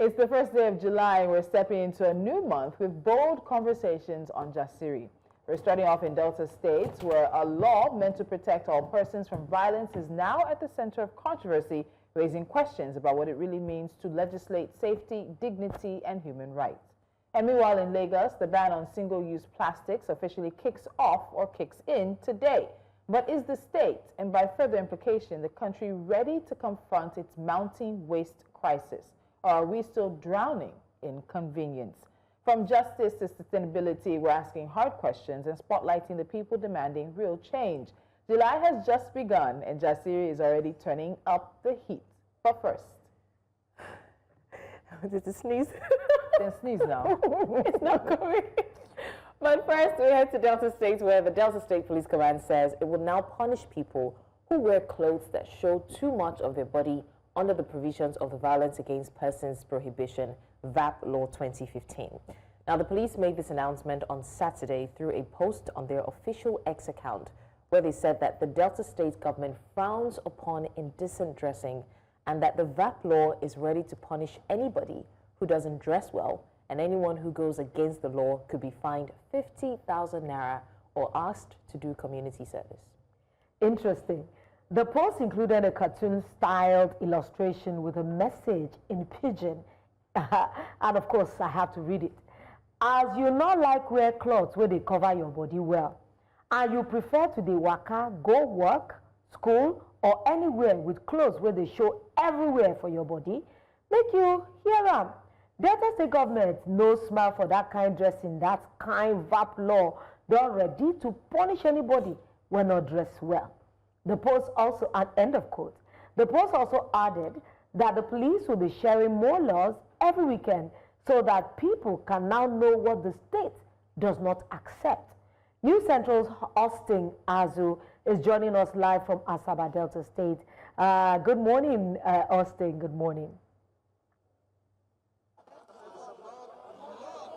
It's the first day of July and we're stepping into a new month with bold conversations on Jasiri. We're starting off in Delta states where a law meant to protect all persons from violence is now at the center of controversy, raising questions about what it really means to legislate safety, dignity, and human rights. And meanwhile in Lagos, the ban on single-use plastics officially kicks off or kicks in today. But is the state, and by further implication, the country ready to confront its mounting waste crisis? Or are we still drowning in convenience? From justice to sustainability, we're asking hard questions and spotlighting the people demanding real change. July has just begun and Jasiri is already turning up the heat. But first... Did you sneeze? Then sneeze now. It's not coming. But first, we head to Delta State, where the Delta State Police Command says it will now punish people who wear clothes that show too much of their body under the provisions of the Violence Against Persons Prohibition, VAPP Law 2015. Now, the police made this announcement on Saturday through a post on their official X account, where they said that the Delta State government frowns upon indecent dressing and that the VAPP law is ready to punish anybody who doesn't dress well, and anyone who goes against the law could be fined 50,000 naira or asked to do community service. Interesting. The post included a cartoon-styled illustration with a message in pidgin. And of course, I have to read it. As you not like wear clothes where they cover your body well, and you prefer to dey waka, go work, school, or anywhere with clothes where they show everywhere for your body, make you hear am. Delta State government no smile for that kind dressing, that kind VAPP law. They're ready to punish anybody when not dressed well. The post also, at end of quote, the post also added that the police will be sharing more laws every weekend so that people can now know what the state does not accept. News Central's Austin Azu is joining us live from Asaba, Delta State. Good morning, Austin. Good morning.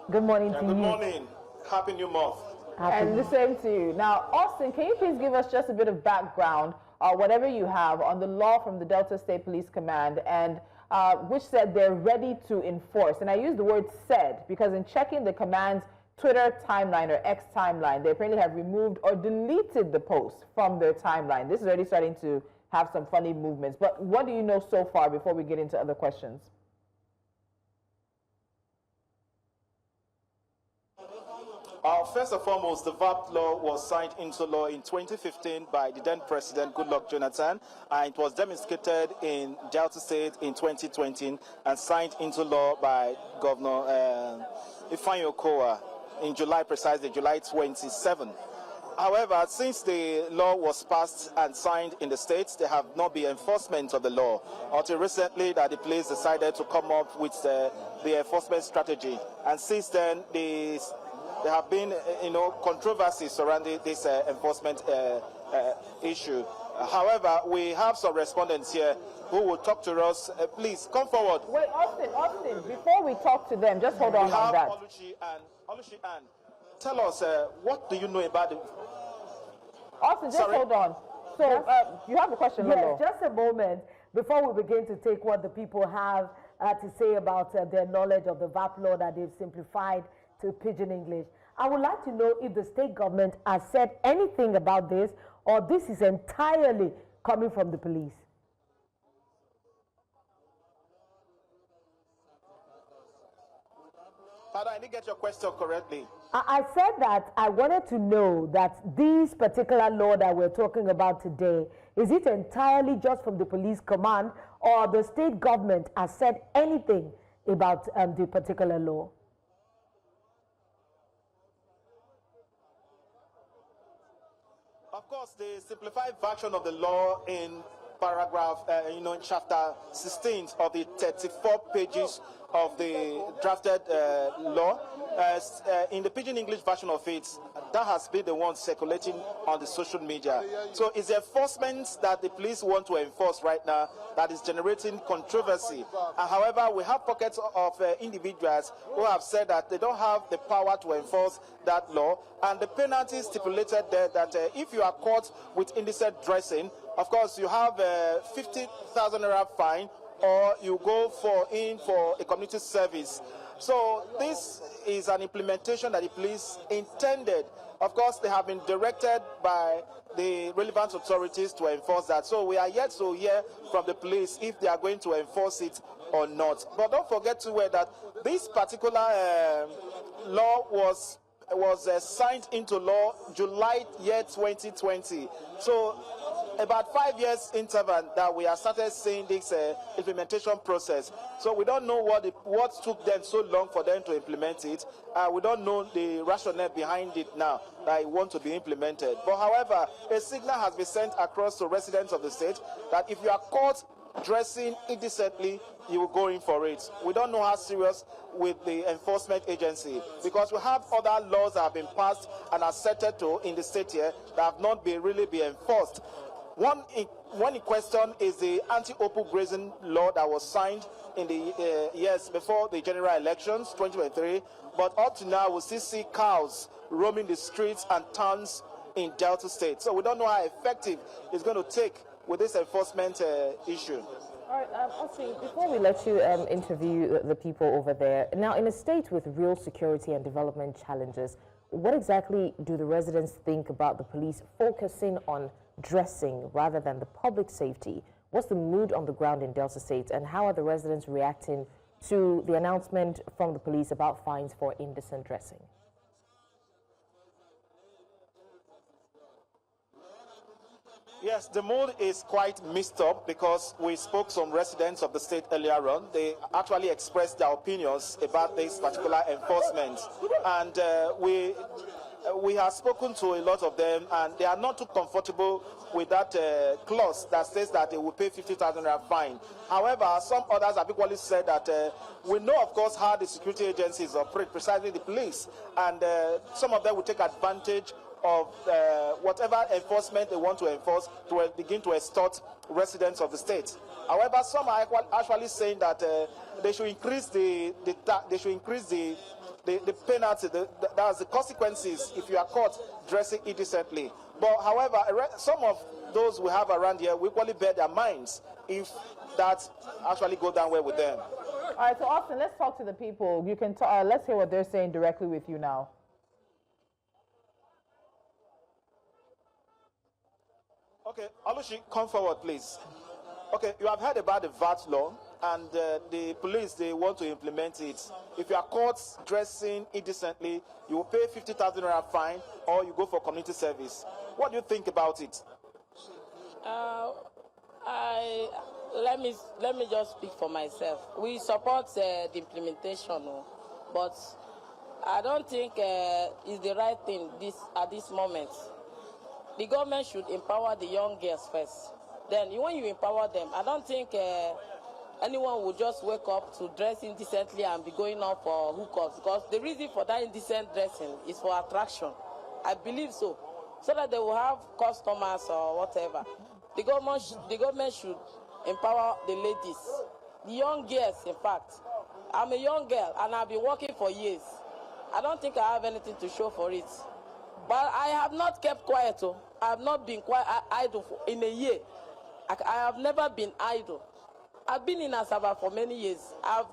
Good morning to you. Good morning. Happy New Month. And the same to you. Now, Austin, can you please give us just a bit of background, whatever you have, on the law from the Delta State Police Command, and which said they're ready to enforce? And I use the word said because in checking the command's Twitter timeline or X timeline, they apparently have removed or deleted the post from their timeline. This is already starting to have some funny movements. But what do you know so far before we get into other questions? First and foremost, the VAPP law was signed into law in 2015 by the then President Goodluck Jonathan, and it was demonstrated in Delta State in 2020 and signed into law by Governor Ifeanyi Okowa in July, precisely July 27. However, since the law was passed and signed in the states, there have not been enforcement of the law until recently that the police decided to come up with the enforcement strategy. And since then, there have been, controversies surrounding this enforcement issue. However, we have some respondents here who will talk to us. Please come forward. Wait, Austin, before we talk to them, just hold on that. Oluchi Ann, tell us, what do you know about it? Austin, just hold on. So, you have a question, Lolo? Yes, just a moment before we begin to take what the people have to say about their knowledge of the VAPP law that they've simplified to pidgin English. I would like to know if the state government has said anything about this, or this is entirely coming from the police. Father, I didn't get your question correctly. I said that I wanted to know that this particular law that we're talking about today, is it entirely just from the police command, or the state government has said anything about the particular law? Of course, the simplified version of the law in paragraph, in chapter 16 of the 34 pages of the drafted law, in the pidgin English version of it, that has been the one circulating on the social media. So it's the enforcement that the police want to enforce right now that is generating controversy. However, we have pockets of individuals who have said that they don't have the power to enforce that law, and the penalty stipulated there that if you are caught with indecent dressing, of course, you have 50,000 naira fine or you go for a community service. So this is an implementation that the police intended. Of course, they have been directed by the relevant authorities to enforce that. So we are yet to hear from the police if they are going to enforce it or not. But don't forget to that this particular law was signed into law July year 2020. So about 5 years interval that we have started seeing this implementation process. So we don't know what took them so long for them to implement it. We don't know the rationale behind it now that it wants to be implemented. But however, a signal has been sent across to residents of the state that if you are caught dressing indecently, you will go in for it. We don't know how serious with the enforcement agency, because we have other laws that have been passed and are set to in the state here that have not really been enforced. One in question is the anti-open grazing law that was signed in the years before the general elections, 2023. But up to now, we still see cows roaming the streets and towns in Delta State. So we don't know how effective it's going to take with this enforcement issue. All right, Austin, before we let you interview the people over there, now in a state with real security and development challenges, what exactly do the residents think about the police focusing on dressing rather than the public safety? What's the mood on the ground in Delta State, and how are the residents reacting to the announcement from the police about fines for indecent dressing? Yes, the mood is quite mixed up because we spoke to some residents of the state earlier on. They actually expressed their opinions about this particular enforcement, and we have spoken to a lot of them, and they are not too comfortable with that clause that says that they will pay 50,000 naira fine. However, some others have equally said that we know, of course, how the security agencies operate, precisely the police, and some of them will take advantage of whatever enforcement they want to enforce to begin to extort residents of the state. However, some are actually saying that they should increase the penalty, that's the consequences if you are caught dressing indecently. But however, some of those we have around here will equally bear their minds if that actually go down well with them. All right, so Austin, let's talk to the people. You can let's hear what they're saying directly with you now. Okay, Olushi, come forward, please. Okay, you have heard about the VAPP law, and the police, they want to implement it. If you are caught dressing indecently, you will pay 50,000 naira fine, or you go for community service. What do you think about it? Let me just speak for myself. We support the implementation, but I don't think it's the right thing at this moment. The government should empower the young girls first. Then when you empower them, I don't think anyone will just wake up to dress indecently and be going out for hookups, because the reason for that indecent dressing is for attraction. I believe so that they will have customers or whatever. The government should empower the ladies, the young girls. In fact, I'm a young girl and I've been working for years. I don't think I have anything to show for it. But I have not kept quiet. I have not been idle in a year. I have never been idle. I've been in Asaba for many years. I've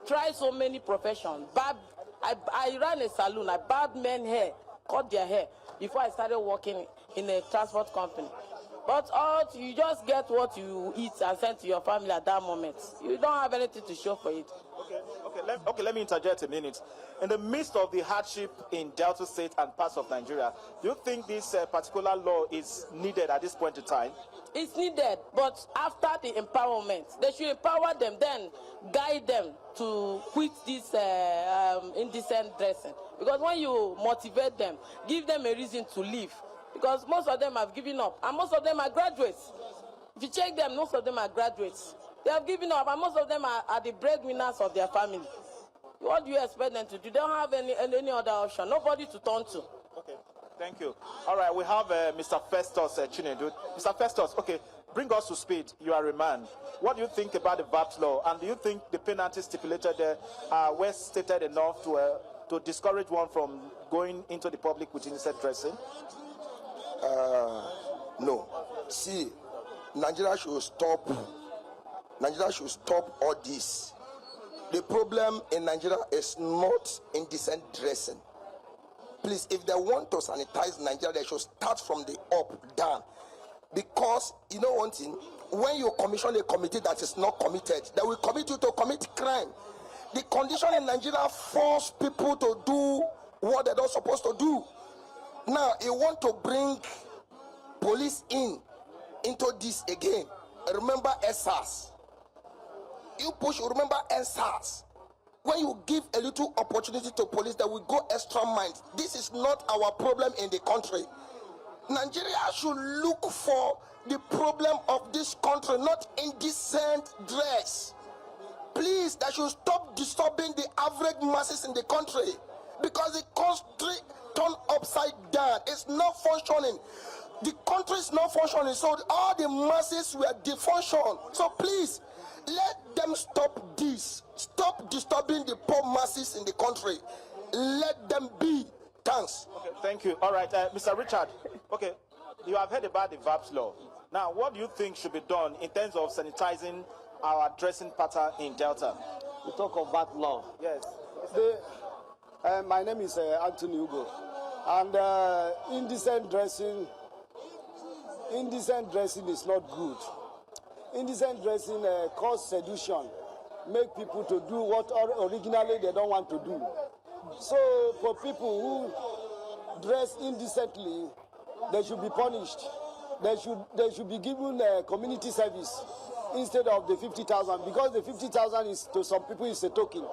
tried so many professions. I ran a salon. I barbed men's hair, cut their hair before I started working in a transport company. But you just get what you eat and send to your family at that moment. You don't have anything to show for it. Okay, let me interject a minute. In the midst of the hardship in Delta State and parts of Nigeria, do you think this particular law is needed at this point in time? It's needed, but after the empowerment, they should empower them, then guide them to quit this indecent dressing. Because when you motivate them, give them a reason to leave. Because most of them have given up, and most of them are graduates. If you check them, most of them are graduates. They have given up, and most of them are the breadwinners of their family. What do you expect them to do? They don't have any other option, nobody to turn to. Okay, thank you. All right, we have Mr. Festus Chinedu. Mr. Festus, okay, bring us to speed. You are a man. What do you think about the VAPP law? And do you think the penalties stipulated there are well stated enough to discourage one from going into the public with indecent dressing? No. See, Nigeria should stop Nigeria should stop all this. The problem in Nigeria is not indecent dressing. Please, if they want to sanitize Nigeria, they should start from the up, down. Because, you know one thing, when you commission a committee that is not committed, they will commit you to commit crime. The condition in Nigeria force people to do what they're not supposed to do. Now, you want to bring police into this again. Remember SARS. Remember SARS. When you give a little opportunity to police, that will go extra miles. This is not our problem in the country. Nigeria should look for the problem of this country, not indecent dress. Please, they should stop disturbing the average masses in the country, because the country turned upside down. It's not functioning. The country is not functioning, so all the masses were defunction. So please, let them stop this. Stop disturbing the poor masses in the country. Let them be. Thanks. Okay, thank you. All right, Mr. Richard. Okay, you have heard about the VAPP law. Now, what do you think should be done in terms of sanitizing our dressing pattern in Delta? We talk of VAPP law. Yes. My name is Anthony Ugo, and indecent dressing is not good. Indecent dressing cause seduction, make people to do what originally they don't want to do. So for people who dress indecently, they should be punished. They should be given community service instead of the 50,000, because the 50,000 is, to some people, is a token.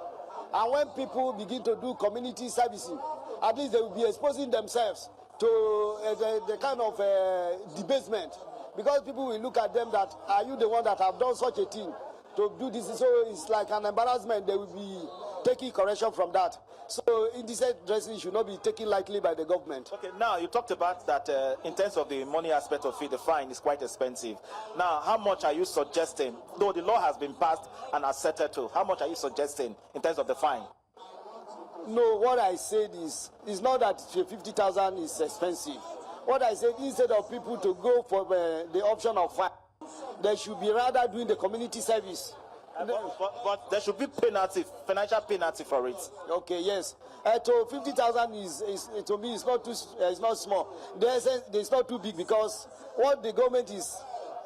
And when people begin to do community servicing, at least they will be exposing themselves to the kind of debasement, because people will look at them that, are you the one that have done such a thing to do this? So it's like an embarrassment. They will be taking correction from that. So indecent dressing should not be taken lightly by the government. Okay, now you talked about that in terms of the money aspect of it, the fine is quite expensive. Now, how much are you suggesting, though the law has been passed and accepted to, how much are you suggesting in terms of the fine? No, what I said is not that 50,000 is expensive. What I said, instead of people to go for the option of fine, they should be rather doing the community service. But there should be penalty, financial penalty for it. Okay, yes. So 50,000 is to me, it's not small. It's not too big, because what the government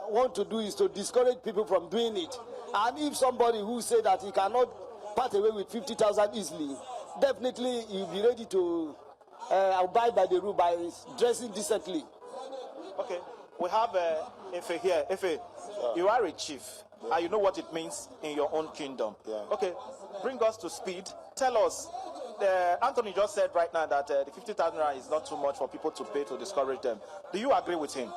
want to do is to discourage people from doing it. And if somebody who say that he cannot part away with 50,000 easily, definitely he'll be ready to abide by the rule by dressing decently. Okay, we have Efe here. Efe, you are a chief, and you know what it means in your own kingdom. Yeah. Okay, bring us to speed. Tell us, Anthony just said right now that the 50,000 is not too much for people to pay to discourage them. Do you agree with him?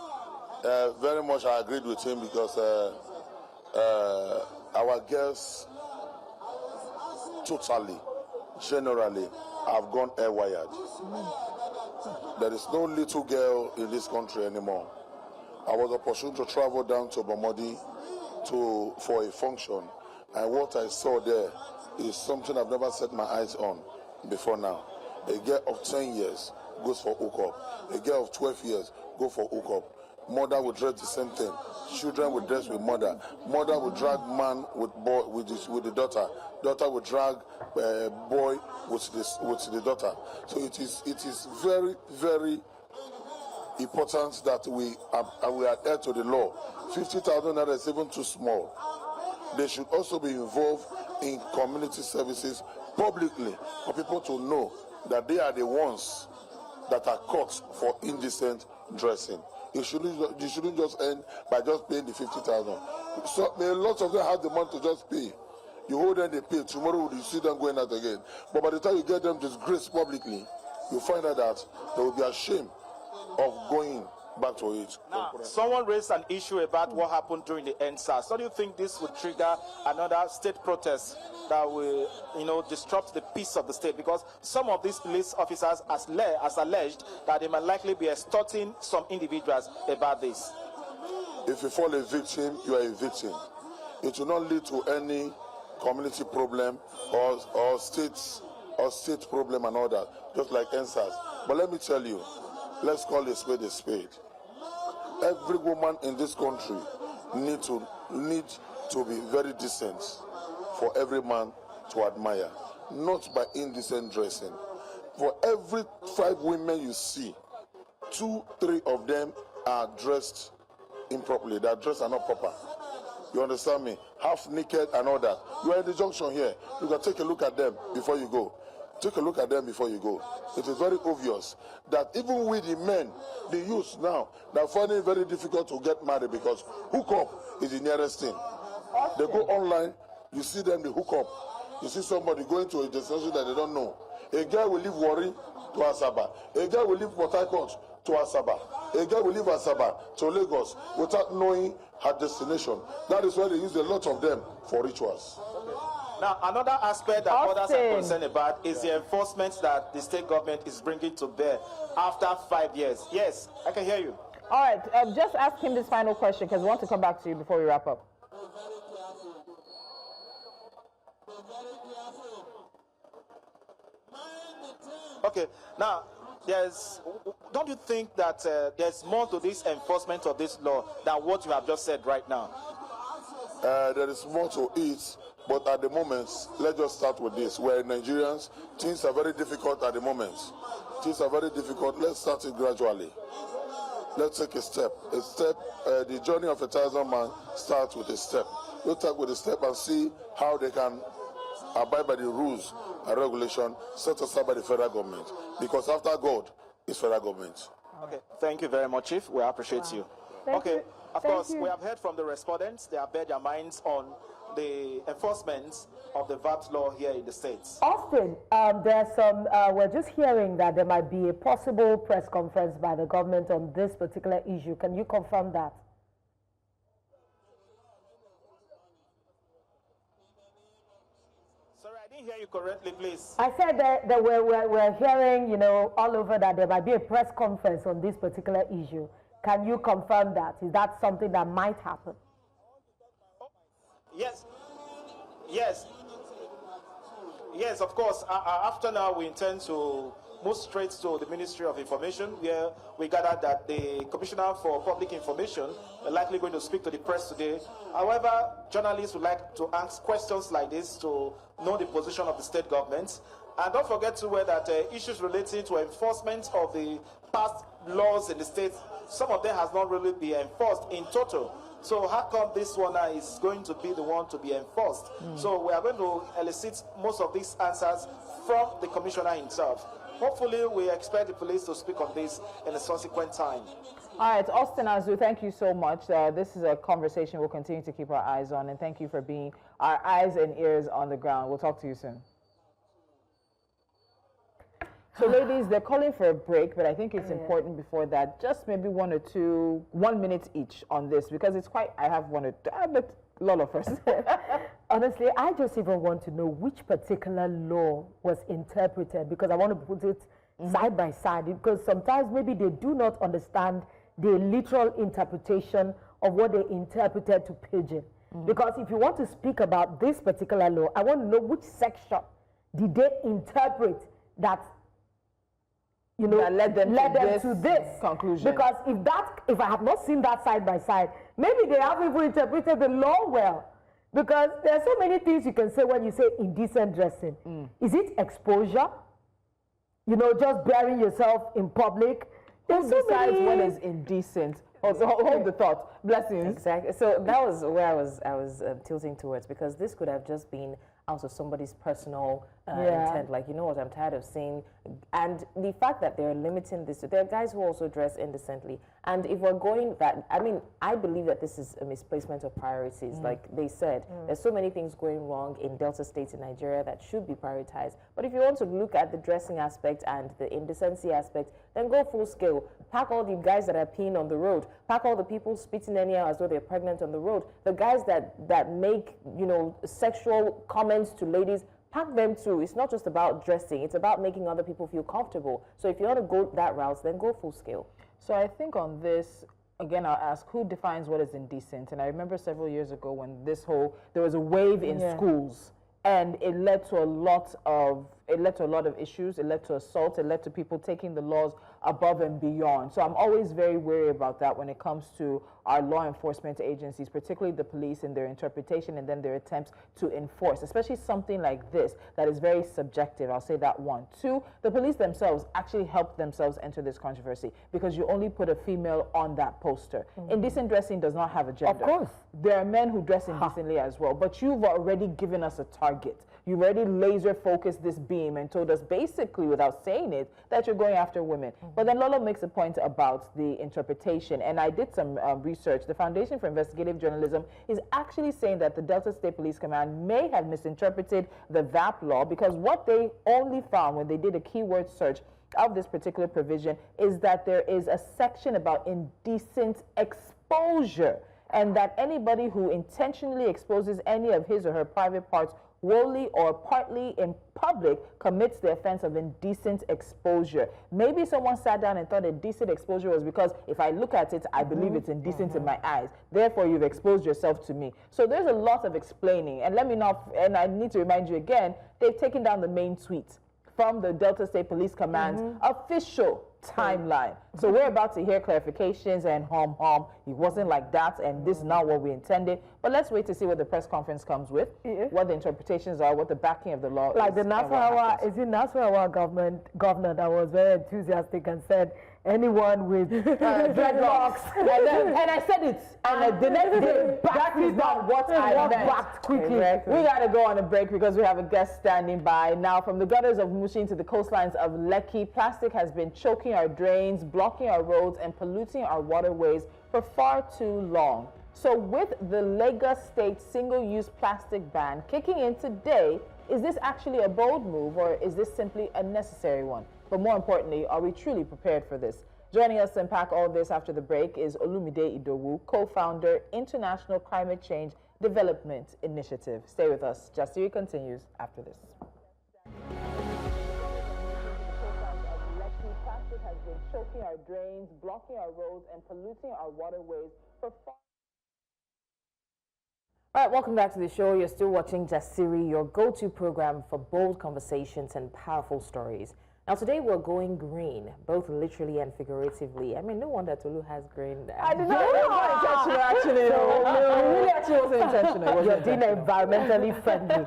Very much I agreed with him, because our girls totally, generally, have gone air-wired. There is no little girl in this country anymore. I was opportune to travel down to Bomodi for a function, and what I saw there is something I've never set my eyes on before now. A girl of 10 years goes for hookup. A girl of 12 years goes for hookup. Mother will dress the same thing. Children will dress with mother. Mother will drag man with boy with the daughter. Daughter will drag boy with the daughter. So it is very, very important that we adhere to the law. 50,000 naira is even too small. They should also be involved in community services publicly, for people to know that they are the ones that are caught for indecent dressing. You shouldn't just end by just paying the 50,000. So lots of them have the money to just pay. You hold them, they pay. Tomorrow you see them going out again. But by the time you get them disgraced publicly, you find out that they will be ashamed of going back to it. Now, someone raised an issue about what happened during the NSAS. So do you think this would trigger another state protest that will, disrupt the peace of the state? Because some of these police officers has alleged that they might likely be extorting some individuals about this. If you fall a victim, you are a victim. It will not lead to any community problem or state problem and all that, just like NSAS. But let me tell you, let's call a spade a spade. Every woman in this country need to be very decent for every man to admire, not by indecent dressing. For every 5 women you see, 2, 3 of them are dressed improperly. Their dress are not proper. You understand me? Half naked and all that. You are in the junction here. You can take a look at them before you go. Take a look at them before you go. It is very obvious that even with the men, the youth now, they're finding it very difficult to get married because hookup is the nearest thing. They go online, you see them, they hook up. You see somebody going to a destination that they don't know. A guy will leave Warri to Asaba. A guy will leave Port Harcourt to Asaba. A guy will leave Asaba to Lagos without knowing her destination. That is why they use a lot of them for rituals. Now, another aspect that others are concerned about is the enforcement that the state government is bringing to bear after 5 years. Yes, I can hear you. All right, just ask him this final question because we want to come back to you before we wrap up. Okay, now, don't you think that there's more to this enforcement of this law than what you have just said right now? There is more to it, but at the moment, let's just start with this. We're Nigerians, things are very difficult at the moment. Things are very difficult. Let's start it gradually. Let's take a step. The journey of 1,000 man starts with a step. We'll start with a step and see how they can abide by the rules and regulation set aside by the federal government. Because after God is federal government. Okay, thank you very much, Chief. We appreciate you. Thank you. Of course, we have heard from the respondents. They have bared their minds on the enforcement of the VAPP law here in the States. Austin, there's some, we're just hearing that there might be a possible press conference by the government on this particular issue. Can you confirm that? Sorry, I didn't hear you correctly, please. I said that we're hearing, you know, all over that there might be a press conference on this particular issue. Can you confirm that? Is that something that might happen? Yes, of course. After now, we intend to move straight to the Ministry of Information, where we gathered that the Commissioner for Public Information is likely going to speak to the press today. However, journalists would like to ask questions like this to know the position of the state government. And don't forget to that issues relating to enforcement of the past laws in the state, some of them has not really been enforced in total. So how come this one is going to be the one to be enforced? So we are going to elicit most of these answers from the commissioner himself. Hopefully, we expect the police to speak on this in a subsequent time. All right, Austin Azu, thank you so much. This is a conversation we'll continue to keep our eyes on, and thank you for being our eyes and ears on the ground. We'll talk to you soon. So, ladies, they're calling for a break, but I think it's important before that, just maybe 1 minute each on this, because it's quite, I have one or two, but a lot of us. Honestly, I just even want to know which particular law was interpreted, because I want to put it side by side, because sometimes maybe they do not understand the literal interpretation of what they interpreted to pidgin. Because if you want to speak about this particular law, I want to know which section did they interpret that, you know, that led them to this conclusion. Because if I have not seen that side by side, maybe they haven't even interpreted the law well. Because there are so many things you can say when you say indecent dressing. Is it exposure? You know, just burying yourself in public? Who decides what is indecent? Hold the thought. Blessings. Exactly. So that was where I was tilting towards, because this could have just been out of somebody's personal intent. Like, you know what, I'm tired of seeing. And the fact that they're limiting this, there are guys who also dress indecently. And if we're going that, I mean, I believe that this is a misplacement of priorities. Like they said, there's so many things going wrong in Delta states in Nigeria that should be prioritized. But if you want to look at the dressing aspect and the indecency aspect, then go full scale. Pack all the guys that are peeing on the road. Pack all the people spitting anyhow as though they're pregnant on the road. The guys that make, you know, sexual comments to ladies, pack them too. It's not just about dressing. It's about making other people feel comfortable. So if you want to go that route, then go full scale. So I think on this, again, I'll ask, who defines what is indecent? And I remember several years ago when there was a wave in schools, and it led to a lot of it led to a lot of issues. It led to assault. It led to people taking the laws above and beyond. So I'm always very wary about that when it comes to our law enforcement agencies, particularly the police in their interpretation and then their attempts to enforce, especially something like this that is very subjective. I'll say that one. Two, the police themselves actually helped themselves enter this controversy because you only put a female on that poster. Indecent dressing does not have a gender. Of course. There are men who dress indecently as well, but you've already given us a target. You've already laser focused this beam and told us basically without saying it that you're going after women. But then Lolo makes a point about the interpretation, and I did some research. The Foundation for Investigative Journalism is actually saying that the Delta State Police Command may have misinterpreted the VAPP law because what they only found when they did a keyword search of this particular provision is that there is a section about indecent exposure, and that anybody who intentionally exposes any of his or her private parts wholly or partly in public commits the offense of indecent exposure. Maybe someone sat down and thought indecent exposure was because if I look at it, I believe it's indecent in my eyes. Therefore, you've exposed yourself to me. So there's a lot of explaining. And let me not, and I need to remind you again, they've taken down the main tweet from the Delta State Police Command's official timeline. So we're about to hear clarifications and it wasn't like that and this is not what we intended. But let's wait to see what the press conference comes with, what the interpretations are, what the backing of the law is. Like the Nasarawa governor that was very enthusiastic and said anyone with dreadlocks. and I said it. And the next day, that is not what I meant. Backed quickly. We got to go on a break because we have a guest standing by. Now, from the gutters of Mushin to the coastlines of Lekki, plastic has been choking our drains, blocking our roads, and polluting our waterways for far too long. So with the Lagos State single-use plastic ban kicking in today, is this actually a bold move or is this simply a necessary one? But more importantly, are we truly prepared for this? Joining us to unpack all this after the break is Olumide Idowu, co-founder, International Climate Change Development Initiative. Stay with us. Jasiri continues after this. Plastic has been choking our drains, blocking our roads, and polluting our waterways for far. All right, welcome back to the show. You're still watching Jasiri, your go-to program for bold conversations and powerful stories. Now, today we're going green, both literally and figuratively. I mean, no wonder Tolu has green. I did not know intentional, actually. No, it really actually wasn't intentional. You're being environmentally friendly.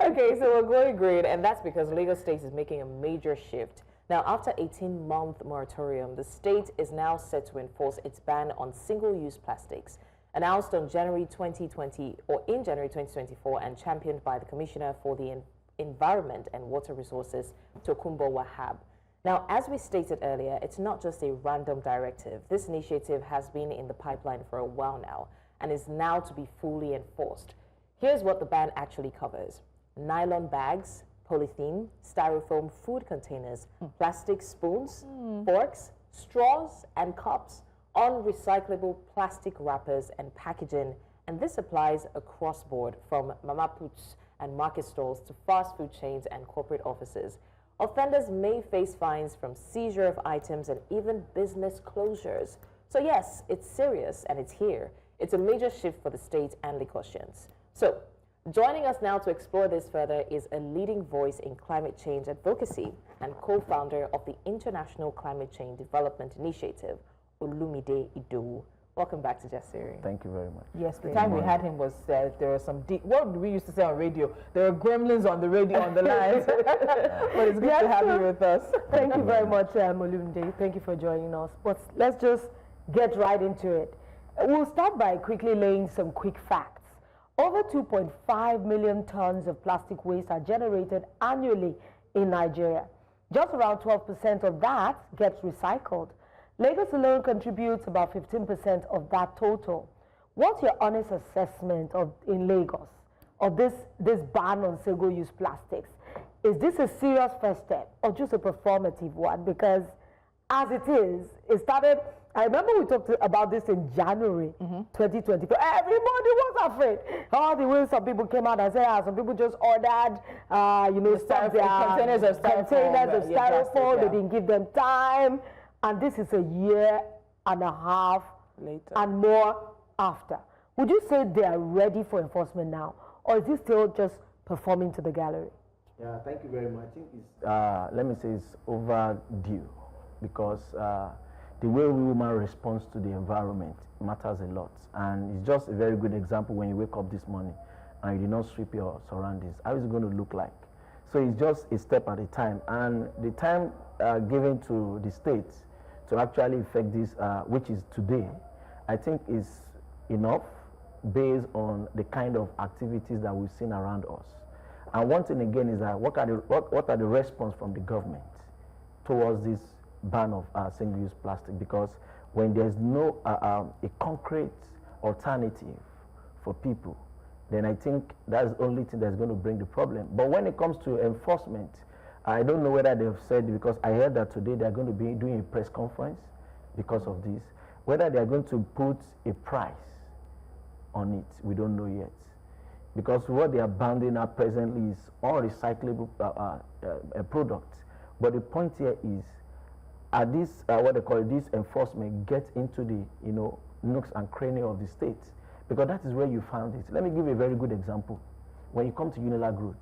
Okay, so we're going green, and that's because Lagos State is making a major shift. Now, after 18-month moratorium, the state is now set to enforce its ban on single-use plastics, announced on January 2020 or in January 2024 and championed by the Commissioner for the Environment and Water Resources, Tokunbo Wahab. Now, as we stated earlier, it's not just a random directive. This initiative has been in the pipeline for a while now and is now to be fully enforced. Here's what the ban actually covers: nylon bags, polythene, styrofoam food containers, plastic spoons, forks, straws, and cups, unrecyclable plastic wrappers and packaging, and this applies across board from mama puts and market stalls to fast food chains and corporate offices. Offenders may face fines from seizure of items and even business closures. So yes, it's serious and it's here. It's a major shift for the state and Lagosians. So joining us now to explore this further is a leading voice in climate change advocacy and co-founder of the International Climate Change Development Initiative, Olumide Idowu. Welcome back to Jasiri. Thank you very much. Yes, the time we had him was there were some deep, what we used to say on radio, there were gremlins on the radio on the lines. But it's good to have you with us. Thank you very much, Olumide. Thank you for joining us. But let's just get right into it. We'll start by quickly laying some quick facts. Over 2.5 million tons of plastic waste are generated annually in Nigeria. Just around 12% of that gets recycled. Lagos alone contributes about 15% of that total. What's your honest assessment in Lagos of this ban on single-use plastics? Is this a serious first step or just a performative one? Because as it is, it started, I remember we talked about this in January 2020. Everybody was afraid. All the way some people came out and said, some people just ordered, containers of styrofoam. They didn't give them time. And this is a year and a half later and more after. Would you say they are ready for enforcement now? Or is this still just performing to the gallery? Yeah, thank you very much. I think it's, let me say it's overdue because the way woman responds to the environment matters a lot. And it's just a very good example when you wake up this morning and you did not sweep your surroundings. How is it going to look like? So it's just a step at a time. And the time given to the states to actually effect this, which is today, I think is enough based on the kind of activities that we've seen around us. And one thing again is that what are the response from the government towards this ban of single-use plastic? Because when there's no a concrete alternative for people, then I think that's the only thing that's going to bring the problem. But when it comes to enforcement, I don't know whether they've said, because I heard that today they're going to be doing a press conference because of this. Whether they're going to put a price on it, we don't know yet. Because what they are banning up presently is all recyclable products. But the point here is, at this, what they call it, this enforcement gets into the, nooks and crannies of the states, because that is where you found it. Let me give you a very good example. When you come to Unilag Road,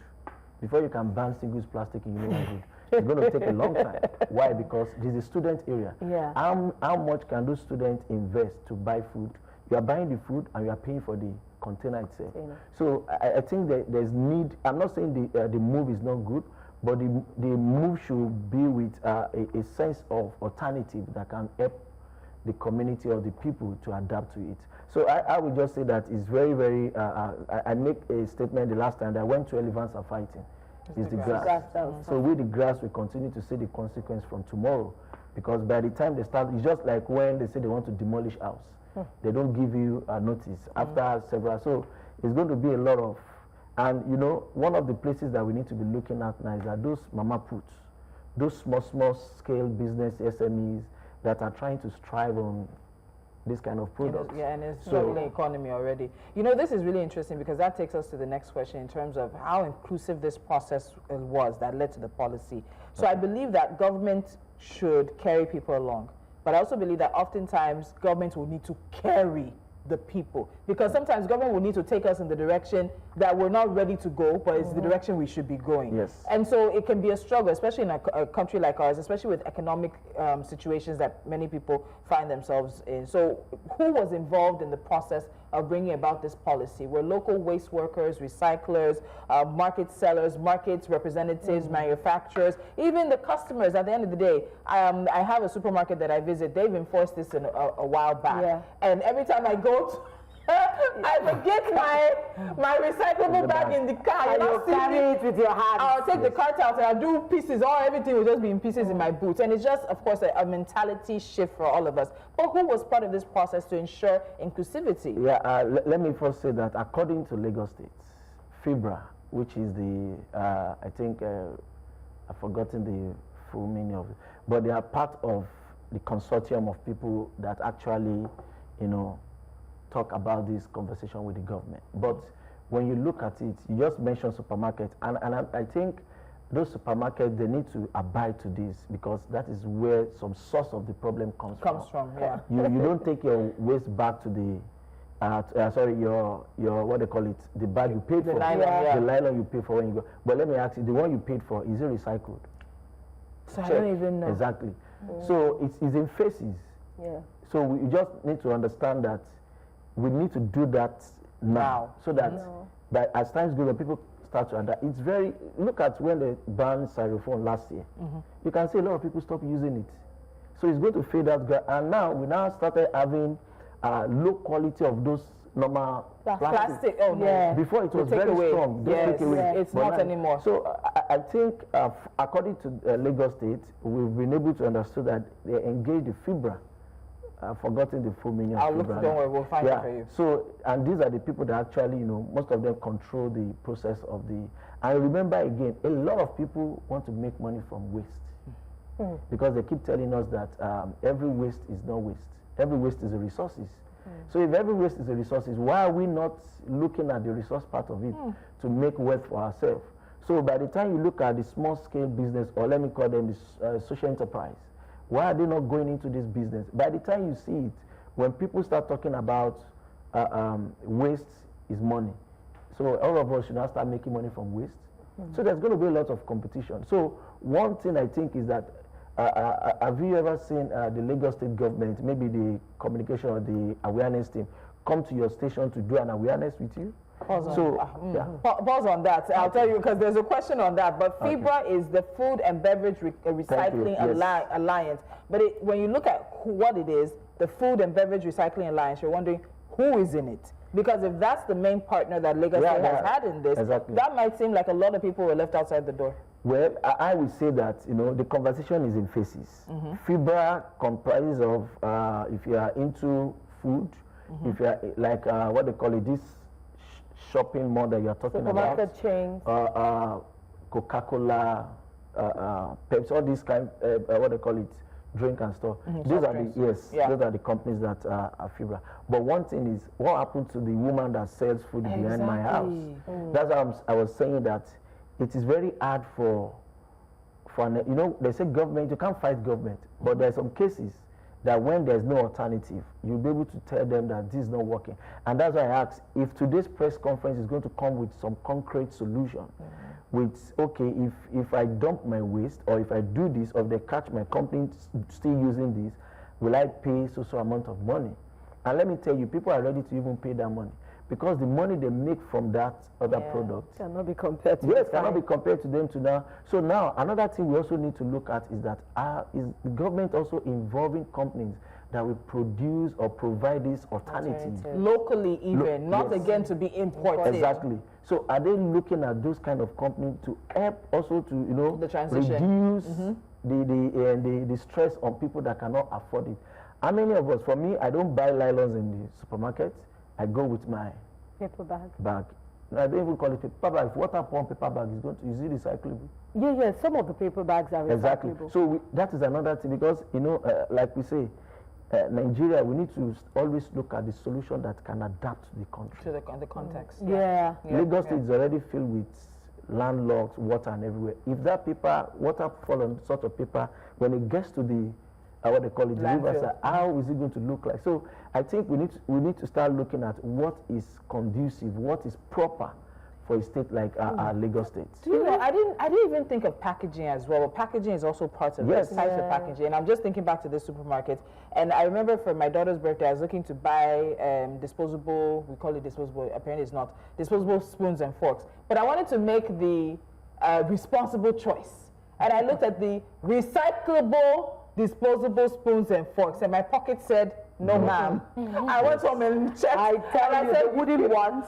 before you can ban single-use plastic in Unilag Road, it's going to take a long time. Why? Because this is a student area. Yeah. How much can those students invest to buy food? You are buying the food and you are paying for the container itself. So I think that there's need. I'm not saying the move is not good, but the move should be with a sense of alternative that can help the community or the people to adapt to it. So I would just say that it's very, very, I make a statement the last time that when two elephants are fighting, it's the grass. So with the grass, we continue to see the consequence from tomorrow, because by the time they start, it's just like when they say they want to demolish house. They don't give you a notice after several. So it's going to be a lot of, and one of the places that we need to be looking at now is that those mama puts, those small scale business SMEs that are trying to strive on this kind of products. Yeah, and it's struggling economy already. This is really interesting because that takes us to the next question in terms of how inclusive this process was that led to the policy. So I believe that government should carry people along. But I also believe that oftentimes government will need to carry the people, because sometimes government will need to take us in the direction that we're not ready to go, but it's the direction we should be going. Yes. And so it can be a struggle, especially in a country like ours, especially with economic situations that many people find themselves in. So who was involved in the process of bringing about this policy? Were local waste workers, recyclers, market sellers, market representatives, manufacturers, even the customers. At the end of the day, I have a supermarket that I visit. They've enforced this a while back. And every time I go to I forget my recyclable bag in the car. And you carry it with your hands. I'll take the cart out and I'll do pieces. Everything will just be in pieces in my boots. And it's just, of course, a mentality shift for all of us. But who was part of this process to ensure inclusivity? Yeah, let me first say that according to Lagos State, FIBRA, which is the, I think, I've forgotten the full meaning of it, but they are part of the consortium of people that actually, talk about this conversation with the government. But when you look at it, you just mentioned supermarkets, and I think those supermarkets, they need to abide to this, because that is where some source of the problem comes from. Yeah. You don't take your waste back to the, sorry, your what they call it, the bag you paid for. Nylon, the nylon you pay for when you go. But let me ask you, the one you paid for, is it recycled? So I don't even know. Exactly. So it's in phases. Yeah. So we just need to understand that we need to do that now, so that as times go on, people start to adapt. It's very, look at when they banned styrofoam last year. You can see a lot of people stop using it. So it's going to fade out. And now we started having low quality of those normal plastic. Oh, no. Yeah. Before it was very strong. Yes, take away. it's not anymore. So I think, according to Lagos State, we've been able to understand that they engaged the FIBRA. I've forgotten the full meaning. I'll look, don't worry, we'll find it for you. So, and these are the people that actually, most of them control the process of the, and remember again, a lot of people want to make money from waste. Because they keep telling us that every waste is not waste. Every waste is a resources. So if every waste is a resources, why are we not looking at the resource part of it to make wealth for ourselves? So by the time you look at the small scale business, or let me call them the social enterprise, why are they not going into this business? By the time you see it, when people start talking about waste is money, so all of us should now start making money from waste. So there's going to be a lot of competition. So one thing I think is that, have you ever seen the Lagos State government, maybe the communication or the awareness team, come to your station to do an awareness with you? Pause on that. I'll tell you, because there's a question on that. But FIBRA is the Food and Beverage Recycling Alliance. But when you look at what it is, the Food and Beverage Recycling Alliance, you're wondering who is in it. Because if that's the main partner that Lagos State has had in this, that might seem like a lot of people were left outside the door. Well, I would say that, you know, the conversation is in phases. FIBRA comprises of, if you are into food, if you are like, what they call it, this shopping mall that you are talking about. Supermarket chains. Coca-Cola, Pepsi, all these kind, what they call it, drink and stuff. Those are those are the companies that are FIBRA. But one thing is, what happened to the woman that sells food behind my house? That's why I was saying that it is very hard for you know, they say government, you can't fight government, but there are some cases that when there's no alternative, you'll be able to tell them that this is not working. And that's why I asked, if today's press conference is going to come with some concrete solution, with, okay, if I dump my waste, or if I do this, or if they catch my company still using this, will I pay so amount of money? And let me tell you, people are ready to even pay that money, because the money they make from that other product cannot be compared to cannot be compared to them to now. So now another thing we also need to look at is that is the government also involving companies that will produce or provide this alternative locally, even not again to be imported. Exactly. So are they looking at those kind of companies to help also to, you know, the transition, reduce the stress on people that cannot afford it? How many of us? For me, I don't buy nylons in the supermarket. I go with my paper bag. I don't even call it paper bag. If water pump paper bag is it recyclable? Yeah, some of the paper bags are recyclable. Exactly. So that is another thing, because, you know, like we say, Nigeria, we need to always look at the solution that can adapt to the country. To the context. Lagos State is already filled with landlocked water and everywhere. If that water fall on sort of paper, when it gets to the what they call it, the riverside, how is it going to look like? So I think we need to start looking at what is conducive, what is proper for a state like our Lagos State. Do you know, I didn't even think of packaging as well. But packaging is also part of it, types of packaging. And I'm just thinking back to the supermarket. And I remember for my daughter's birthday, I was looking to buy disposable, we call it disposable, apparently it's not, disposable spoons and forks. But I wanted to make the responsible choice. And I looked at the recyclable disposable spoons and forks, and my pocket said, no, ma'am. I went home and checked. I said, the wooden ones.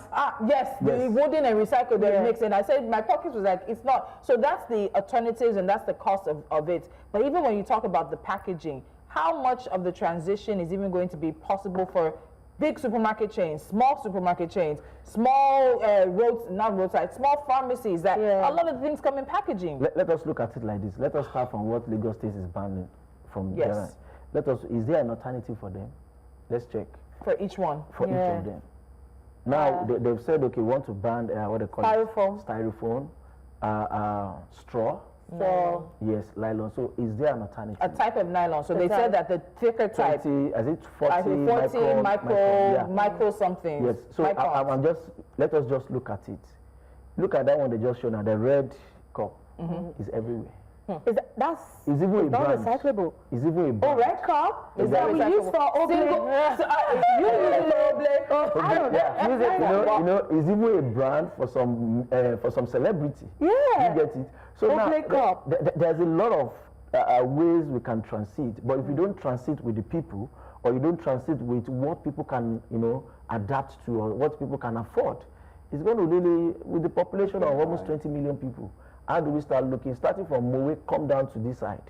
Yes, the wooden and recycled, they're mixed. And I said, my pocket was like, it's not. So that's the alternatives, and that's the cost of it. But even when you talk about the packaging, how much of the transition is even going to be possible for big supermarket chains, small supermarket chains, small small pharmacies, that a lot of things come in packaging. Let us look at it like this. Let us start from what Lagos State is banning from Ghana. Is there an alternative for them? Let's check. For each one? For each of them. Now, they've said, okay, we want to ban what they call styrofoam, straw. So yes, nylon. So is there an alternative? A type of nylon. So they said that the thicker type. 20, is it 40 micro something. Yes. So let us just look at it. Look at that one they just showed now. The red cup is everywhere. That's even not recyclable. Is even a brand. Red cup? Is that we use for oblate? You use it for oblate? I don't know. You know, it's even a brand for some celebrity. Yeah. You get it? So oblate cup. There's a lot of ways we can transit, but if you don't transit with the people, or you don't transit with what people can, you know, adapt to, or what people can afford, it's going to really, with the population of almost 20 million people, how do we start looking, starting from Mowe, come down to this side?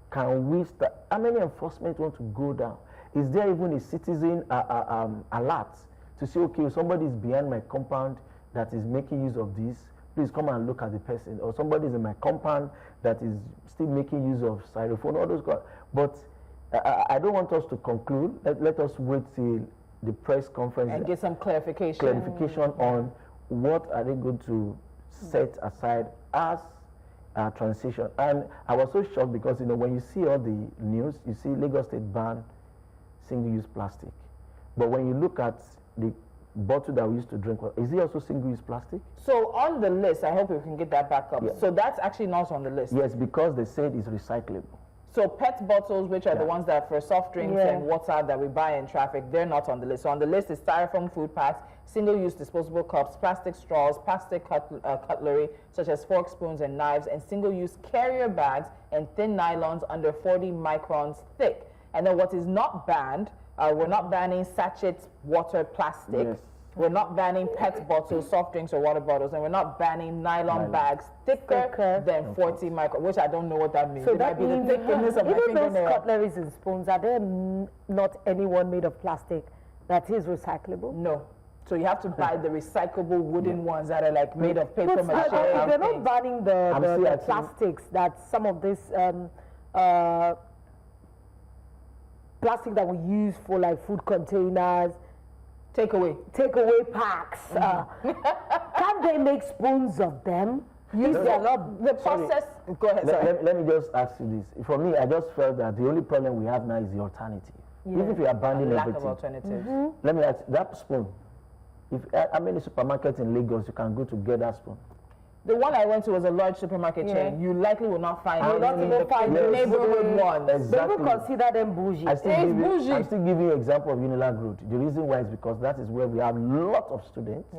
Can we start, how many enforcement want to go down? Is there even a citizen alert to say, okay, somebody is behind my compound that is making use of this, please come and look at the person, or somebody is in my compound that is still making use of styrofoam, all those, but I don't want us to conclude. Let us wait till the press conference and get some clarification on what are they going to set aside as a transition. And I was so shocked because, you know, when you see all the news, you see Lagos State ban single-use plastic, but when you look at the bottle that we used to drink, is it also single-use plastic? So on the list, I hope we can get that back up. Yeah. So that's actually not on the list. Yes, because they said it's recyclable. So PET bottles, which are the ones that are for soft drinks and water that we buy in traffic, they're not on the list. So on the list is styrofoam food packs, single-use disposable cups, plastic straws, plastic cutlery, such as forks, spoons, and knives, and single-use carrier bags and thin nylons under 40 microns thick. And then what is not banned, we're not banning sachet water plastic. Yes. We're not banning PET bottles, soft drinks, or water bottles, and we're not banning nylon bags thicker than 40 microns, which I don't know what that means. So it that might be means the thickness of my fingernail. those cutleries and spoons, are there not any one made of plastic that is recyclable? No. So you have to buy the recyclable wooden ones that are like made of paper mache. They're not banning the plastics that some of this plastic that we use for like food containers, takeaway packs. Can't they make spoons of them? The process. Go ahead. Let me just ask you this. For me, I just felt that the only problem we have now is the alternative. Even if we are banning lack everything, of alternatives. Let me ask that spoon. If how many supermarkets in Lagos you can go to get that spoon? The one I went to was a large supermarket chain. You likely will not find it in the neighborhood ones. Exactly. People consider them bougie. I'm still giving you an example of Unilag Road. The reason why is because that is where we have a lot of students.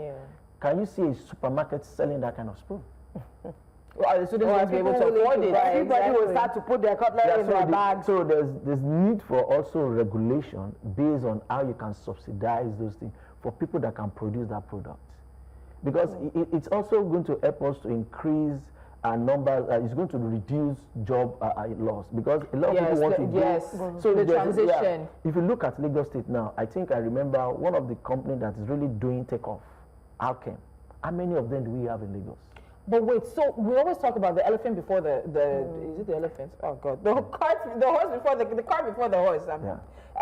Can you see a supermarket selling that kind of spoon? Well, the students won't be able to afford it. Everybody will start to put their cutlery in their bags. So there's need for also regulation based on how you can subsidize those things for people that can produce that product. Because it's also going to help us to increase our numbers. It's going to reduce job loss because a lot of people want to do. So the transition. If you look at Lagos State now, I think I remember one of the companies that is really doing takeoff. Alchem. How many of them do we have in Lagos? But wait, so we always talk about the elephant before the is it the elephant? Oh God, the horse before the cart before the horse.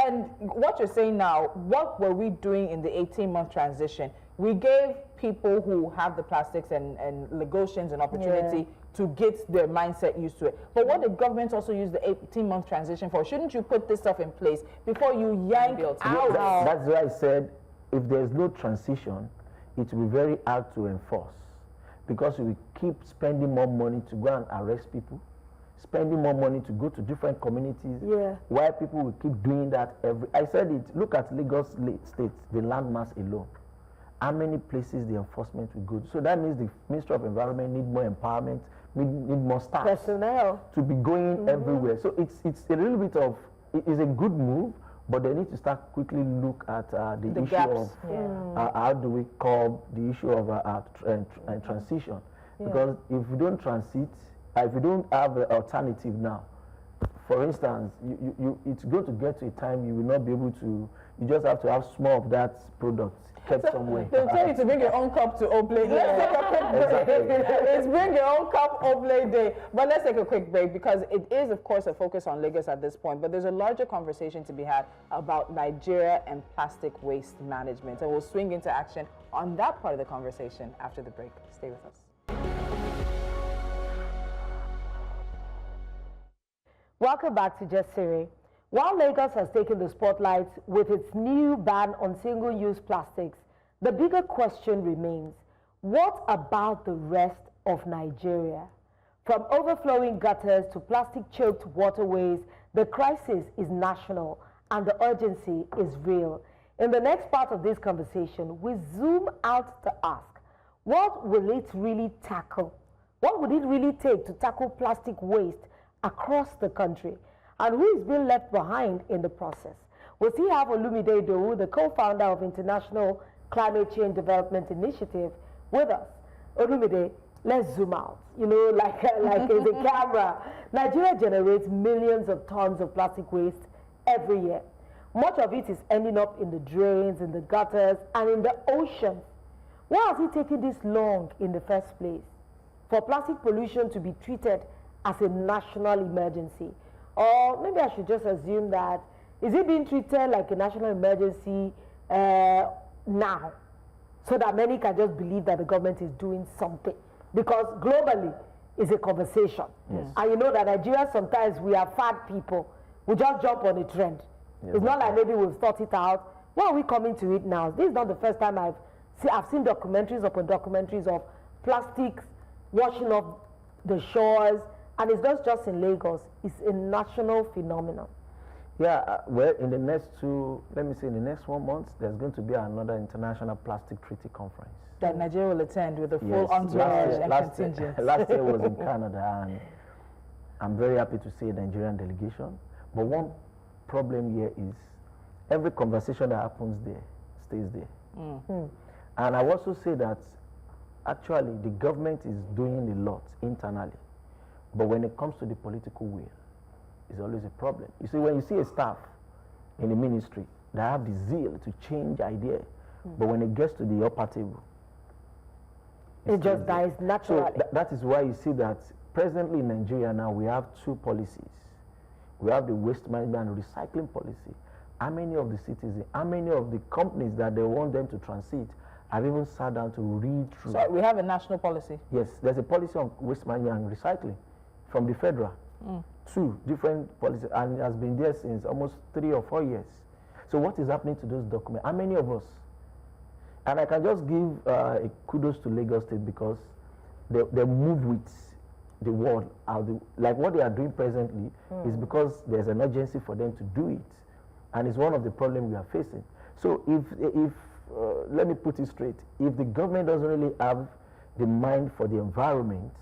And what you're saying now, what were we doing in the 18-month transition? We gave people who have the plastics and Lagosians an opportunity to get their mindset used to it. But what did government also use the 18-month transition for? Shouldn't you put this stuff in place before you yank out? That's why I said if there's no transition, it will be very hard to enforce because we keep spending more money to go and arrest people, spending more money to go to different communities. Why people will keep doing that I said it, look at Lagos State, the landmass alone. How many places the enforcement will go to. So that means the Ministry of Environment need more empowerment, need more staff. Personnel. To be going everywhere. So it's a little bit of, it's a good move, but they need to start quickly look at the issue gaps. of how do we curb the issue of transition. Because if we don't transit, if we don't have an alternative now, for instance, it's going to get to a time you will not be able to, you just have to have more of that product kept somewhere. They'll tell you to bring your own cup to Oblate. Let's take a quick break. It's bring your own cup Oblate Day. But let's take a quick break because it is, of course, a focus on Lagos at this point. But there's a larger conversation to be had about Nigeria and plastic waste management. And we'll swing into action on that part of the conversation after the break. Stay with us. Welcome back to Jasiri. While Lagos has taken the spotlight with its new ban on single-use plastics, the bigger question remains, what about the rest of Nigeria? From overflowing gutters to plastic-choked waterways, the crisis is national and the urgency is real. In the next part of this conversation, we zoom out to ask, what will it really tackle? What would it really take to tackle plastic waste across the country? And who is being left behind in the process? We still have Olumide Idowu, the co-founder of International Climate Change Development Initiative, with us. Olumide, let's zoom out. You know, like in the camera. Nigeria generates millions of tons of plastic waste every year. Much of it is ending up in the drains, in the gutters, and in the oceans. Why has it taken this long in the first place for plastic pollution to be treated as a national emergency? Or maybe I should just assume that, is it being treated like a national emergency now? So that many can just believe that the government is doing something. Because globally, it's a conversation. And you know that Nigeria, sometimes we are fat people. We just jump on a trend. It's not like maybe we've thought it out. Why are we coming to it now? This is not the first time I've seen documentaries upon documentaries of plastics washing up the shores, and it's not just in Lagos, it's a national phenomenon. Yeah, well, in the next in the next 1 month, there's going to be another international plastic treaty conference. That Nigeria will attend with a full Yes, entourage and contingent. last year was in Canada, and I'm very happy to see a Nigerian delegation. But one problem here is every conversation that happens there stays there. And I also say that actually the government is doing a lot internally, but when it comes to the political will, it's always a problem. You see, when you see a staff in the ministry that have the zeal to change idea, but when it gets to the upper table, It just dies naturally. so that is why you see that presently in Nigeria now we have two policies. We have the waste management and recycling policy. How many of the citizens, how many of the companies that they want them to transit have even sat down to read through? So we have a national policy. Yes, there's a policy on waste management and recycling from the federal. Two different policies, and it has been there since almost 3 or 4 years. So what is happening to those documents? How many of us? And I can just give a kudos to Lagos State because they move with the world. Like what they are doing presently is because there's an urgency for them to do it. And it's one of the problems we are facing. So if let me put it straight, if the government doesn't really have the mind for the environment,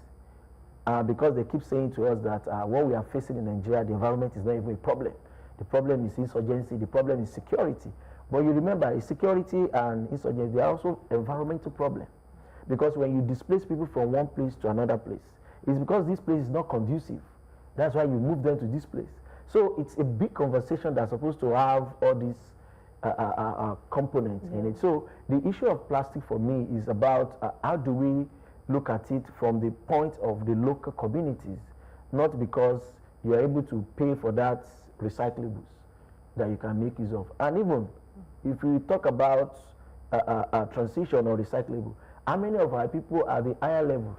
because they keep saying to us that what we are facing in Nigeria, the environment is not even a problem. The problem is insurgency, the problem is security. But you remember, security and insurgency, they are also environmental problems. Because when you displace people from one place to another place, it's because this place is not conducive. That's why you move them to this place. So it's a big conversation that's supposed to have all these components in it. So the issue of plastic for me is about how do we look at it from the point of the local communities, not because you are able to pay for that recyclables that you can make use of. And even if we talk about transition or recyclable, how many of our people are the higher level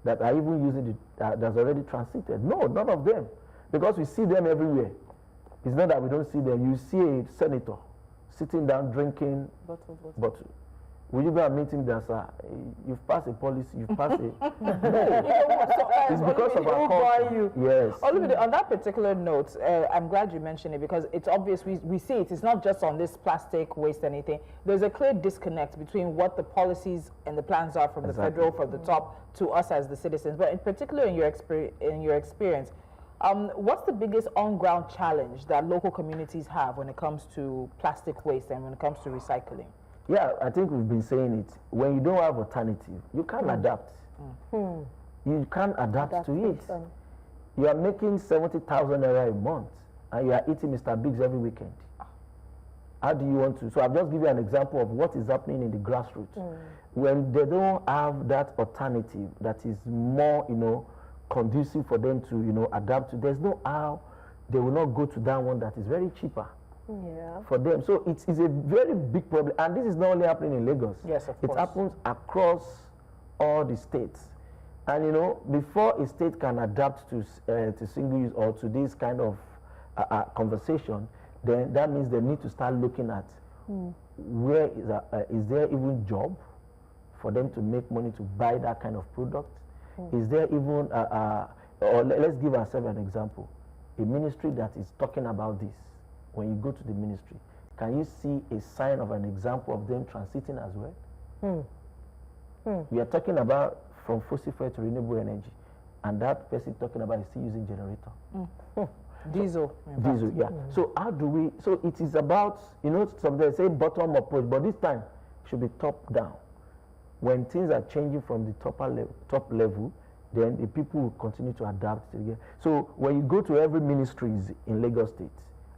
that are even using it that's already transited? No, none of them, because we see them everywhere. It's not that we don't see them. You see a senator sitting down drinking bottle. Will you go and meet him there, sir? You've passed a policy, you've passed a... It's because of our culture. Yes. On that particular note, I'm glad you mentioned it because it's obvious we see it. It's not just on this plastic waste anything. There's a clear disconnect between what the policies and the plans are from the federal, from the top, to us as the citizens. But in particular, in your experience, what's the biggest on-ground challenge that local communities have when it comes to plastic waste and when it comes to recycling? Yeah, I think we've been saying it. When you don't have alternative, you can't adapt. You can't adapt to it. You are making 70,000 naira a month and you are eating Mr. Biggs every weekend. How do you want to? So I'll just give you an example of what is happening in the grassroots. When they don't have that alternative that is more, conducive for them to, adapt to, there's no how they will not go to that one that is very cheaper. For them. So it's a very big problem. And this is not only happening in Lagos. Yes, of course. It happens across all the states. And before a state can adapt to single use or to this kind of conversation, then that means they need to start looking at where is there even job for them to make money to buy that kind of product? Is there even, or let's give ourselves an example, a ministry that is talking about this. When you go to the ministry, can you see a sign of an example of them transiting as well? We are talking about from fossil fuel to renewable energy, and that person talking about is still using generator. Diesel. Diesel, yeah. So how do we, so it is about, some they say bottom up approach, but this time it should be top down. When things are changing from the top level, then the people will continue to adapt to it. So when you go to every ministries in Lagos State,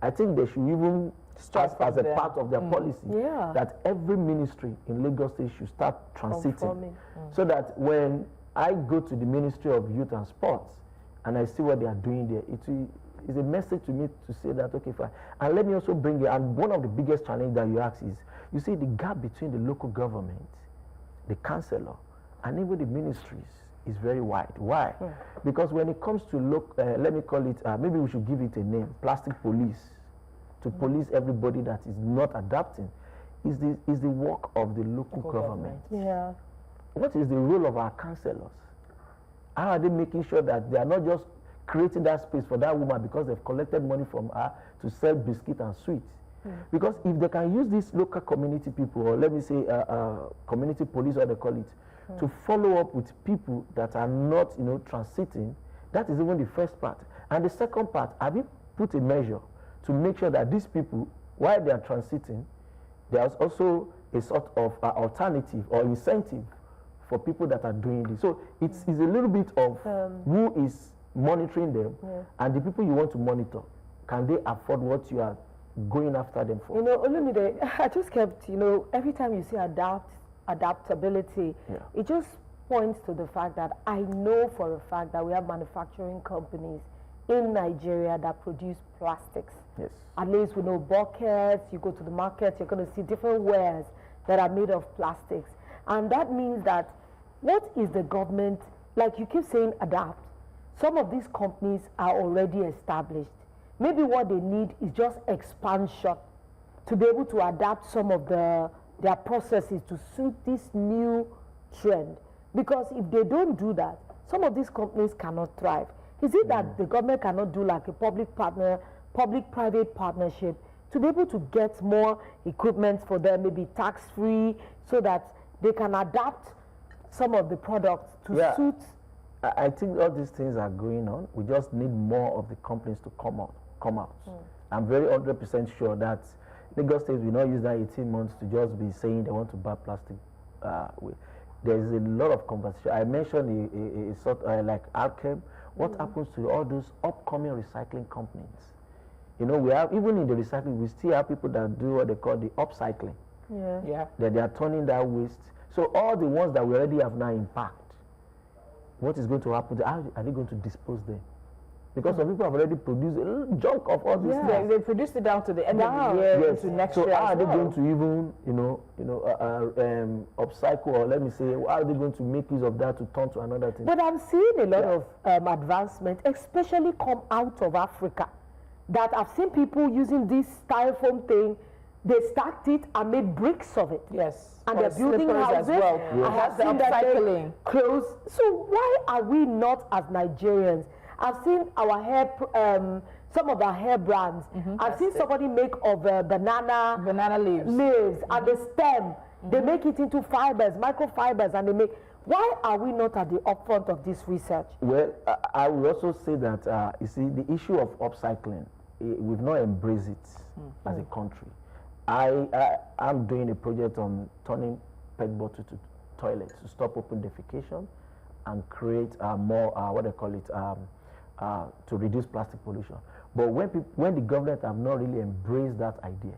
I think they should even start as a part of their policy that every ministry in Lagos State should start transiting. So that when I go to the Ministry of Youth and Sports and I see what they are doing there, it is a message to me to say that, okay, fine. And let me also bring it, and one of the biggest challenges that you ask is, you see the gap between the local government, the councillor, and even the ministries is very wide. Why? Because when it comes to let me call it, maybe we should give it a name, plastic police. to police everybody that is not adapting is the work of the local government. Yeah. What is the role of our councillors? How are they making sure that they are not just creating that space for that woman because they've collected money from her to sell biscuit and sweets? Because if they can use these local community people, or let me say community police, what they call it, to follow up with people that are not, transiting, that is even the first part. And the second part, have you put a measure to make sure that these people, while they are transiting, there's also a sort of alternative or incentive for people that are doing this. So it's a little bit of who is monitoring them and the people you want to monitor. Can they afford what you are going after them for? Olumide, I just kept, every time you say adaptability, it just points to the fact that I know for a fact that we have manufacturing companies in Nigeria that produce plastics. Yes. At least we know buckets, you go to the market, you're going to see different wares that are made of plastics. And that means that what is the government, like you keep saying adapt, some of these companies are already established. Maybe what they need is just expansion to be able to adapt some of their processes to suit this new trend. Because if they don't do that, some of these companies cannot thrive. Is it that the government cannot do like a public-private partnership to be able to get more equipment for them, maybe tax-free, so that they can adapt some of the products to suit? I think all these things are going on. We just need more of the companies to come out. I'm very 100% sure that Lagos State will not use that 18 months to just be saying they want to buy plastic. There's a lot of conversation. I mentioned a sort like Alchem. What happens to all those upcoming recycling companies? We have, even in the recycling, we still have people that do what they call the upcycling. That they are turning that waste. So all the ones that we already have now impact, what is going to happen? How are they going to dispose them? Because some people have already produced a junk of all these things. They produced it down to the end of the year, into next year. So how are they going to even, upcycle, or let me say, how are they going to make use of that to turn to another thing? But I'm seeing a lot of advancement, especially come out of Africa, that I've seen people using this styrofoam thing. They stacked it and made bricks of it. Yes. And they're building houses. As well. I have seen that they clothes. So why are we not, as Nigerians? I've seen our hair, some of our hair brands. I've seen somebody make of banana leaves and the stem. They make it into fibers, microfibers, and they make. Why are we not at the upfront of this research? Well, I will also say that you see, the issue of upcycling, we've not embraced it as a country. I'm doing a project on turning PET bottle to toilets to stop open defecation and create more what they call it to reduce plastic pollution. But when the government have not really embraced that idea,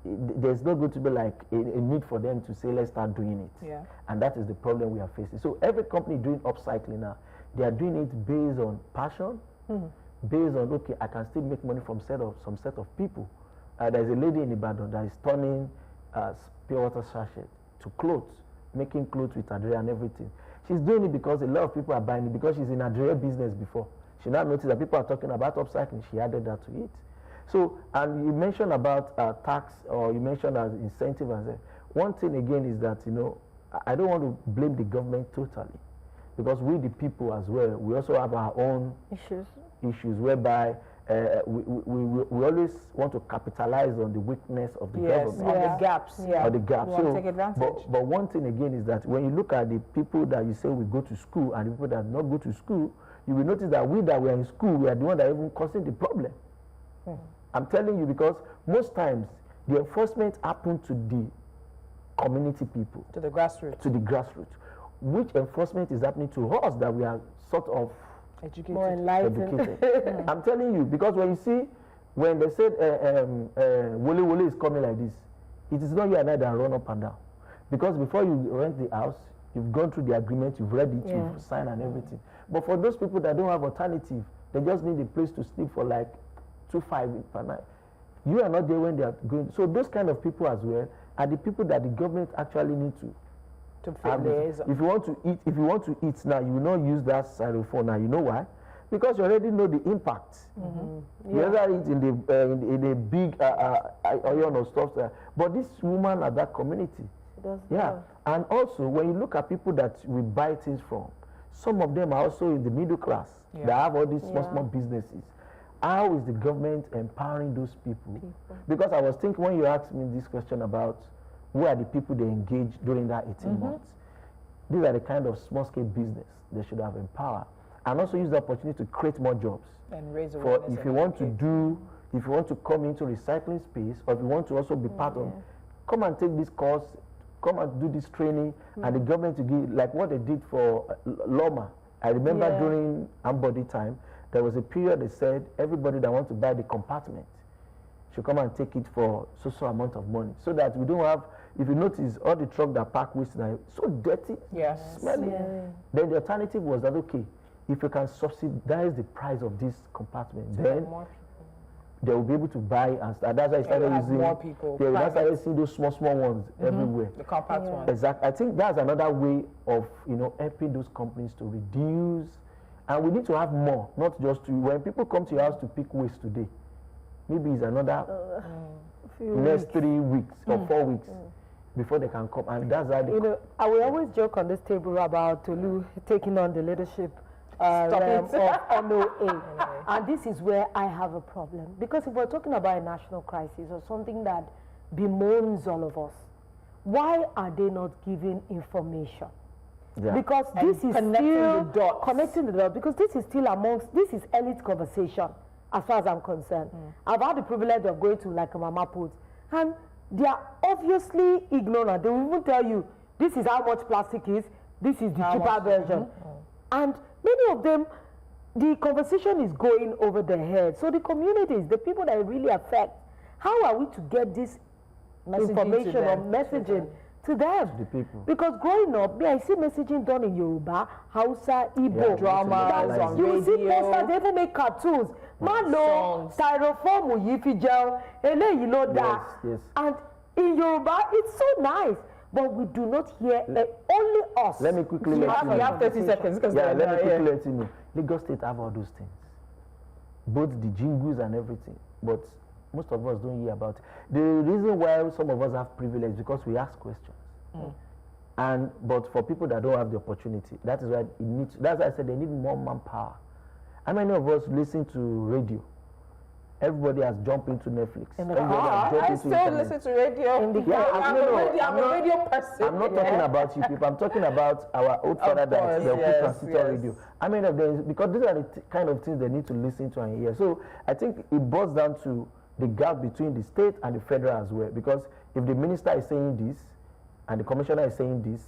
there's not going to be like a need for them to say, let's start doing it. Yeah. And that is the problem we are facing. So every company doing upcycling now, they are doing it based on passion, based on, okay, I can still make money from some set of people. There's a lady in Ibadan that is turning pure water sachet to clothes, making clothes with Adria and everything. She's doing it because a lot of people are buying it, because she's in Adria business before. She now noticed that people are talking about upcycling. She added that to it. So, and you mentioned about tax, or you mentioned as incentive. One thing again is that, I don't want to blame the government totally, because we the people as well, we also have our own issues whereby we always want to capitalize on the weakness of the government. On the gaps. Or the gaps. We want to take advantage. But one thing again is that when you look at the people that you say we go to school and the people that not go to school, you will notice that we that were in school, we are the one that are even causing the problem. I'm telling you, because most times the enforcement happen to the community people. To the grassroots. To the grassroots. Which enforcement is happening to us that we are sort of educated. More enlightened. I'm telling you, because when you see, when they said Wole is coming like this, it is not you and I that run up and down. Because before you rent the house, you've gone through the agreement, you've read it, you've signed and everything. But for those people that don't have alternative, they just need a place to sleep for like 2-5 per night. You are not there when they are going. So those kind of people as well are the people that the government actually need to. If you want to eat, now, you will not use that styrofoam now. You know why? because you already know the impact. You rather it in a big iron or stuff there. But this woman at that community, and also when you look at people that we buy things from, some of them are also in the middle class. They have all these small businesses. How is the government empowering those people? Because I was thinking when you asked me this question about who are the people they engage during that 18 months, these are the kind of small-scale business they should have empowered, and also use the opportunity to create more jobs. And raise for awareness. if you want to do, if you want to come into recycling space, or if you want to also be part of, come and take this course, come and do this training, and the government to give, like what they did for Loma. I remember during Ambody time, there was a period they said everybody that wants to buy the compartment should come and take it for so amount of money, so that we don't have, if you notice, all the truck that park waste now, so dirty, smelly. Then the alternative was that, okay, if you can subsidize the price of this compartment, then they will be able to buy and start. That's why I started using more people. Yeah, that's why I see those small ones everywhere. The compact ones. Exactly. I think that's another way of helping those companies to reduce, and we need to have more, not just to when people come to your house to pick waste today. Maybe it's another next 3 weeks or 4 weeks before they can come, and that's how they. I will always joke on this table about Tolu taking on the leadership realm of NOA. And this is where I have a problem. Because if we're talking about a national crisis or something that bemoans all of us, why are they not giving information? Because this is still connecting the dots, because this is still this is elite conversation as far as I'm concerned. I've had the privilege of going to like a mama put, and they are obviously ignorant. They will even tell you, this is how much plastic is, this is the cheaper version. And many of them, the conversation is going over their head. So the communities, the people that really affect, how are we to get this information or messaging to them? The people. Because growing up, I see messaging done in Yoruba, Hausa, Igbo, dramas on you will see radio. posters, they even make cartoons. Malo, styrofoam, yifi gel, you know that. Yes. And in Yoruba, it's so nice. But we do not hear only us. Let me quickly let you know. You have 30 seconds. Let me quickly let you know. Lagos State have all those things. Both the jingles and everything. But most of us don't hear about it. The reason why some of us have privilege is because we ask questions. But for people that don't have the opportunity, that is why it needs, that's why I said they need more manpower. How many of us listen to radio? Everybody has jumped into Netflix. I still listen to radio. I'm a radio person. I'm not talking about you people. I'm talking about our old father that they put on radio. I mean, because these are the kind of things they need to listen to and hear. So I think it boils down to the gap between the state and the federal as well. Because if the minister is saying this, and the commissioner is saying this,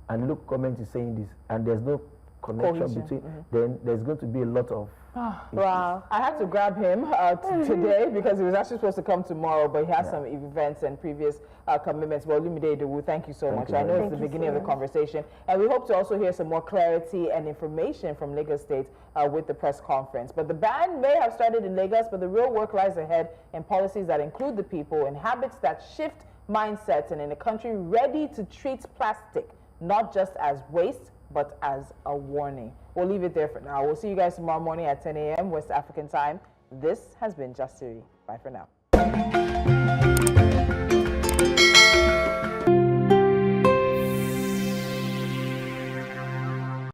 and the local government is saying this, and there's no connection between, then there's going to be a lot of Wow. I had to grab him today because he was actually supposed to come tomorrow, but he has some events and previous commitments. Well, Olumide Idowu, thank you so much. I know it's the beginning of the conversation, and we hope to also hear some more clarity and information from Lagos State with the press conference. But the ban may have started in Lagos, but the real work lies ahead in policies that include the people, in habits that shift mindsets, and in a country ready to treat plastic not just as waste, but as a warning. We'll leave it there for now. We'll see you guys tomorrow morning at 10 a.m. West African time. This has been Jasiri. Bye for now.